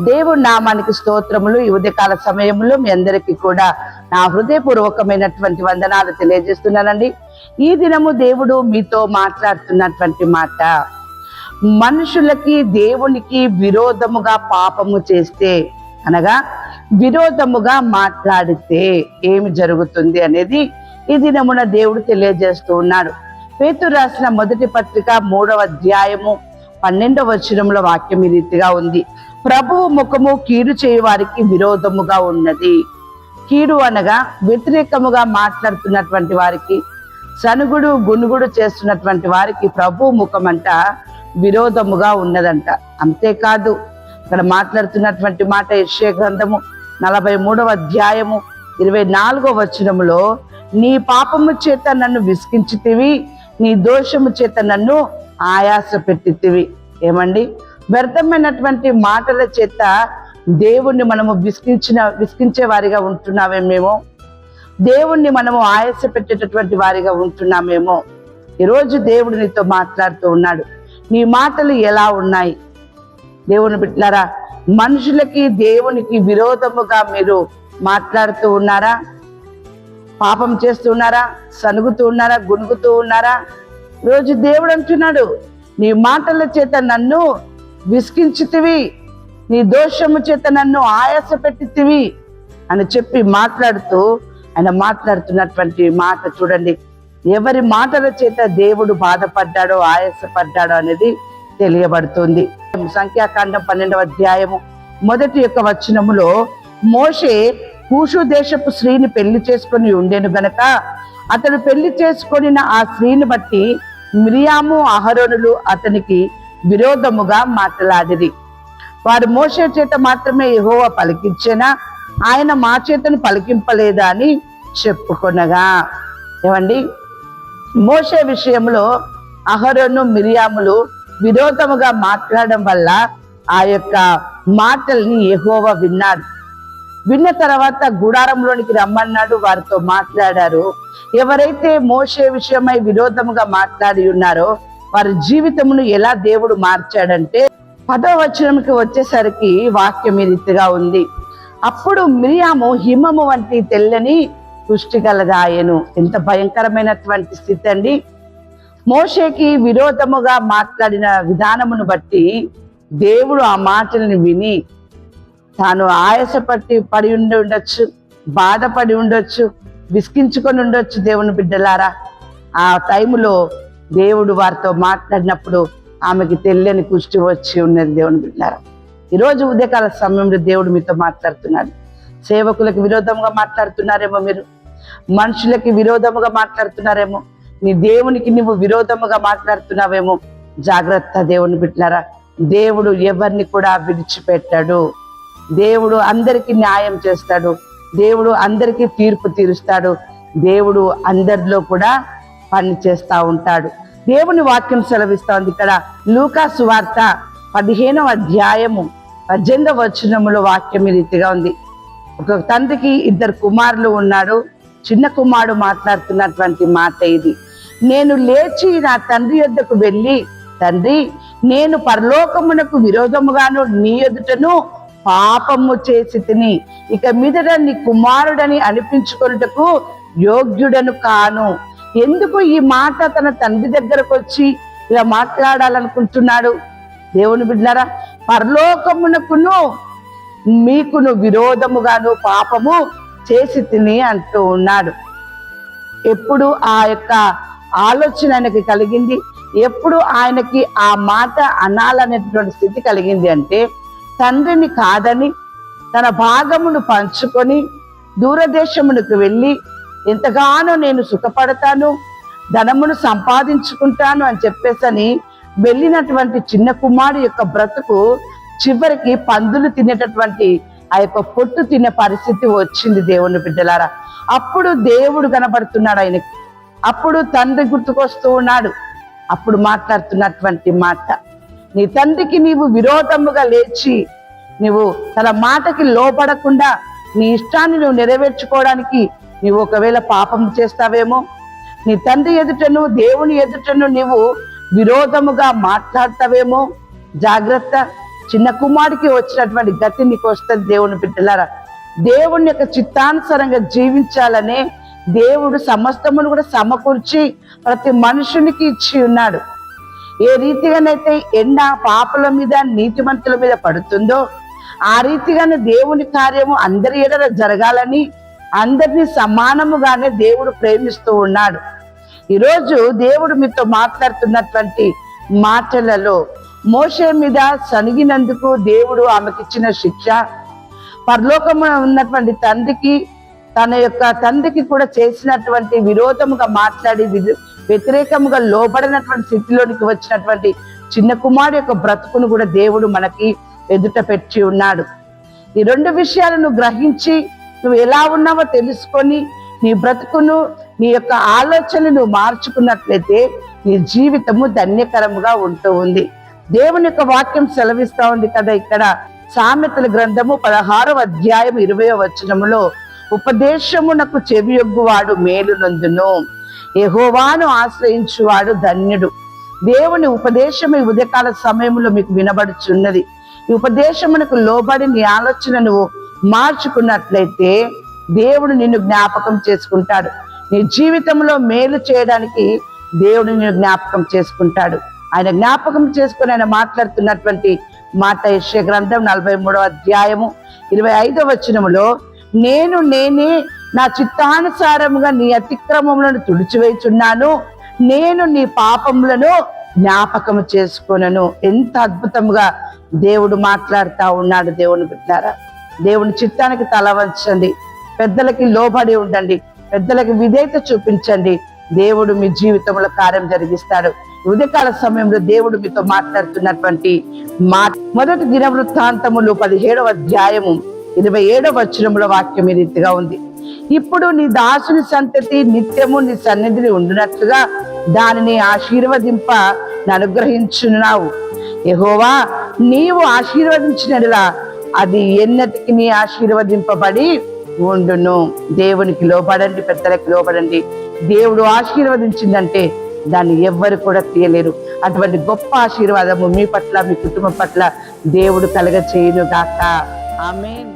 దేవుడి నామానికి స్తోత్రములు. ఈ ఉదయకాల సమయంలో మీ అందరికీ కూడా నా హృదయపూర్వకమైనటువంటి వందనాలు తెలియజేస్తున్నానండి. ఈ దినము దేవుడు మీతో మాట్లాడుతున్నటువంటి మాట, మనుషులకి దేవునికి విరోధముగా పాపము చేస్తే, అనగా విరోధముగా మాట్లాడితే ఏమి జరుగుతుంది అనేది ఈ దినమున దేవుడు తెలియజేస్తూ ఉన్నాడు. పేతురు రాసిన మొదటి పత్రిక 3వ అధ్యాయము 12వ వచనంలో వాక్యం ఈ రీతిగా ఉంది: ప్రభువు ముఖము కీడు చేయ వారికి విరోధముగా ఉన్నది. కీడు అనగా వ్యతిరేకముగా మాట్లాడుతున్నటువంటి వారికి, సనుగుడు గునుగుడు చేస్తున్నటువంటి వారికి ప్రభు ముఖం అంట విరోధముగా ఉన్నదంట. అంతేకాదు, ఇక్కడ మాట్లాడుతున్నటువంటి మాట యెషయా గ్రంథము 43వ అధ్యాయము 24వ వచనములో, నీ పాపము చేత నన్ను విసిగించితివి, నీ దోషము చేత నన్ను ఆయాస పెట్టితివి. ఏమండి, వ్యర్థమైనటువంటి మాటల చేత దేవుణ్ణి మనము విసిగించే వారిగా ఉంటున్నామేమో, దేవుణ్ణి మనము ఆయాస పెట్టేటటువంటి వారిగా ఉంటున్నామేమో. ఈరోజు దేవుడు నీతో మాట్లాడుతూ ఉన్నాడు. నీ మాటలు ఎలా ఉన్నాయి? దేవుని బిడ్డలారా, మనుషులకి దేవునికి విరోధముగా మీరు మాట్లాడుతూ ఉన్నారా? పాపం చేస్తూ ఉన్నారా? సనుగుతూ ఉన్నారా? గునుగుతూ ఉన్నారా? రోజు దేవుడు అంటున్నాడు, నీ మాటల చేత నన్ను విసిగించితివి, నీ దోషము చేత నన్ను ఆయాస పెట్టితివి అని చెప్పి మాట్లాడుతూ ఆయన మాట్లాడుతున్నటువంటి మాట చూడండి. ఎవరి మాటల చేత దేవుడు బాధపడ్డాడో, ఆయాసపడ్డాడో అనేది తెలియబడుతుంది. సంఖ్యాకాండం 12వ అధ్యాయము 1 వచనములో, మోషే కూషు దేశపు స్త్రీని పెళ్లి చేసుకొని ఉండెను గనక అతడు పెళ్లి చేసుకొనిన ఆ స్త్రీని బట్టి మిరియాము అహరోనులు అతనికి విరోధముగా మాట్లాడిరి. వారు మోషే చేత మాత్రమే యెహోవా పలికించెనా, ఆయన మా చేతను పలికింపలేదా అని చెప్పుకొనగా. ఏమండి, మోషే విషయంలో అహరోను మిరియాములు విరోధముగా మాట్లాడడం వల్ల ఆ యొక్క మాటల్ని యెహోవా విన్నాడు. విన్న తర్వాత గుడారంలోనికి రమ్మన్నాడు, వారితో మాట్లాడారు. ఎవరైతే మోషే విషయమై విరోధముగా మాట్లాడి ఉన్నారో వారి జీవితమును ఎలా దేవుడు మార్చాడంటే, 10వ వచనంకి వచ్చేసరికి వాక్యం ఈ రీతిగా ఉంది: అప్పుడు మిరియాము హిమము వంటి తెల్లని పుష్టి గలదాయెను. ఎంత భయంకరమైనటువంటి స్థితి అండి! మోషేకి విరోధముగా మాట్లాడిన విధానమును బట్టి దేవుడు ఆ మాటల్ని విని తాను పడి ఉండొచ్చు, బాధపడి ఉండొచ్చు, విసిగించుకొని ఉండొచ్చు. దేవుని బిడ్డలారా, ఆ టైములో దేవుడు వారితో మాట్లాడినప్పుడు ఆమెకి తెల్లని కుష్టి వచ్చి ఉన్నది. దేవుని బిడ్డలారా, ఈరోజు ఉదయకాల సమయంలో దేవుడు మీతో మాట్లాడుతున్నాడు. సేవకులకు విరోధంగా మాట్లాడుతున్నారేమో, మీరు మనుషులకి విరోధముగా మాట్లాడుతున్నారేమో, నీ దేవునికి నువ్వు విరోధముగా మాట్లాడుతున్నావేమో. జాగ్రత్త దేవుని బిడ్డలారా, దేవుడు ఎవరిని కూడా విడిచిపెట్టాడు. దేవుడు అందరికీ న్యాయం చేస్తాడు. దేవుడు అందరికీ తీర్పు తీరుస్తాడు. దేవుడు అందరిలో కూడా పని చేస్తూ ఉంటాడు. దేవుని వాక్యం సెలవిస్తా ఉంది. ఇక్కడ లూకా సువార్త 15వ అధ్యాయము 18వ వచనములో వాక్యం ఈ రీతిగా ఉంది: ఒక తండ్రికి 2 కుమారులు ఉన్నాడు. చిన్న కుమారుడు మాట్లాడుతున్నటువంటి మాట ఇది: నేను లేచి నా తండ్రి యొద్దకు వెళ్ళి, తండ్రి, నేను పరలోకమునకు విరోధముగాను నీ ఎదుటను పాపము చేసి తిని, ఇక మీదట నీ కుమారుడని అనిపించుకొనుటకు యోగ్యుడను కాను. ఎందుకు ఈ మాట తన తండ్రి దగ్గరకు వచ్చి ఇలా మాట్లాడాలనుకుంటున్నాడు? దేవుని బిడ్డలారా, పరలోకమునకును మీకును విరోధముగాను పాపము చేసి తిని అంటూ ఉన్నాడు. ఎప్పుడు ఆ యొక్క ఆలోచన ఆయనకి కలిగింది? ఎప్పుడు ఆయనకి ఆ మాట అనాలనేటువంటి స్థితి కలిగింది అంటే, తండ్రిని కాదని తన భాగమును పంచుకొని దూరదేశమునకు వెళ్ళి ఎంతగానో నేను సుఖపడతాను, ధనమును సంపాదించుకుంటాను అని చెప్పేసని వెళ్ళినటువంటి చిన్న కుమారుడు యొక్క బ్రతుకు చివరికి పందులు తినేటటువంటి ఆ యొక్క పొట్టు తినే పరిస్థితి వచ్చింది. దేవుని బిడ్డలారా, అప్పుడు దేవుడు కనబడుతున్నాడు ఆయనకి. అప్పుడు తండ్రి గుర్తుకొస్తూ ఉన్నాడు. అప్పుడు మాట్లాడుతున్నటువంటి మాట, నీ తండ్రికి నీవు విరోధముగా లేచి నువ్వు తన మాటకి లోపడకుండా నీ ఇష్టాన్ని నువ్వు నెరవేర్చుకోవడానికి నీవు ఒకవేళ పాపం చేస్తావేమో, నీ తండ్రి ఎదుటను దేవుని ఎదుటను నీవు విరోధముగా మాట్లాడతావేమో. జాగ్రత్త. చిన్న కుమారుడికి వచ్చినటువంటి గతి నీకు వస్తుంది. దేవుని బిడ్డలారా, దేవుని యొక్క చిత్తానుసారంగా జీవించాలనే దేవుడు సమస్తమును కూడా సమకూర్చి ప్రతి మనుషునికి ఇచ్చి ఉన్నాడు. ఏ రీతిగానైతే ఎండ పాపల మీద నీతిమంతుల మీద పడుతుందో ఆ రీతిగానే దేవుని కార్యము అందరి ఎడల జరగాలని అందరినీ సమానముగానే దేవుడు ప్రేమిస్తూ ఉన్నాడు. ఈరోజు దేవుడు మీతో మాట్లాడుతున్నటువంటి మాటలలో మోషే మీద సనిగినందుకు దేవుడు ఆమెకిచ్చిన శిక్ష, పరలోకమున ఉన్నటువంటి తండ్రికి తన యొక్క తండ్రికి కూడా చేసినటువంటి విరోధముగా మాట్లాడి వ్యతిరేకముగా లోబడినటువంటి స్థితిలోనికి వచ్చినటువంటి చిన్న కుమారుడు యొక్క బ్రతుకును కూడా దేవుడు మనకి ఎదుట పెట్టి ఉన్నాడు. ఈ రెండు విషయాలను గ్రహించి నువ్వు ఎలా ఉన్నావో తెలుసుకొని నీ బ్రతుకును నీ యొక్క ఆలోచనలు నువ్వు మార్చుకున్నట్లయితే నీ జీవితము ధన్యకరముగా ఉంటూ ఉంది. దేవుని యొక్క వాక్యం సెలవిస్తా ఉంది కదా, ఇక్కడ సామెతల గ్రంథము 16వ అధ్యాయం 20వ వచనములో, ఉపదేశమునకు చెవియొగ్గువాడు మేలునందును, యెహోవాను ఆశ్రయించువాడు ధన్యుడు. దేవుని ఉపదేశము ఈ ఉదయకాల సమయంలో మీకు వినబడుచున్నది. ఈ ఉపదేశమునకు లోబడి నీ ఆలోచనను మార్చుకున్నట్లయితే దేవుడు నిన్ను జ్ఞాపకం చేసుకుంటాడు. నీ జీవితంలో మేలు చేయడానికి దేవుడు నిన్ను జ్ఞాపకం చేసుకుంటాడు. ఆయన జ్ఞాపకం చేసుకుని ఆయన మాట్లాడుతున్నటువంటి మాట యెషయా గ్రంథం 43వ అధ్యాయము 25వ వచనములో, నేనే నా చిత్తానుసారముగా నీ అతిక్రమములను తుడిచివేయుచున్నాను, నేను నీ పాపములను జ్ఞాపకము చేసుకొనను. ఎంత అద్భుతంగా దేవుడు మాట్లాడుతూ ఉన్నాడు. దేవుని బిడ్డారా, దేవుని చిత్తానికి తల వంచండి, పెద్దలకి లోబడి ఉండండి, పెద్దలకి విధేయత చూపించండి. దేవుడు మీ జీవితంలో కార్యం జరిగిస్తాడు. ఉదయకాల సమయంలో దేవుడు మీతో మాట్లాడుతున్నటువంటి మాట, మొదటి దినవృత్తాంతములు 17వ అధ్యాయము 27వ వచనముల వాక్యం ఈ రీతిగా ఉంది. ఇప్పుడు నీ దాసుని సంతతి నిత్యము నీ సన్నిధిని ఉండునట్లుగా దానిని ఆశీర్వదింప అనుగ్రహించున్నావు. యెహోవా, నీవు ఆశీర్వదించినలా అది ఎన్నటికి నీ ఆశీర్వదింపబడి ఉండును. దేవునికి లోబడండి, పెద్దలకి లోబడండి. దేవుడు ఆశీర్వదించిందంటే దాన్ని ఎవ్వరు కూడా తీయలేరు. అటువంటి గొప్ప ఆశీర్వాదము మీ పట్ల, మీ కుటుంబం పట్ల దేవుడు కలగ చేయును గాక. ఆమేన్.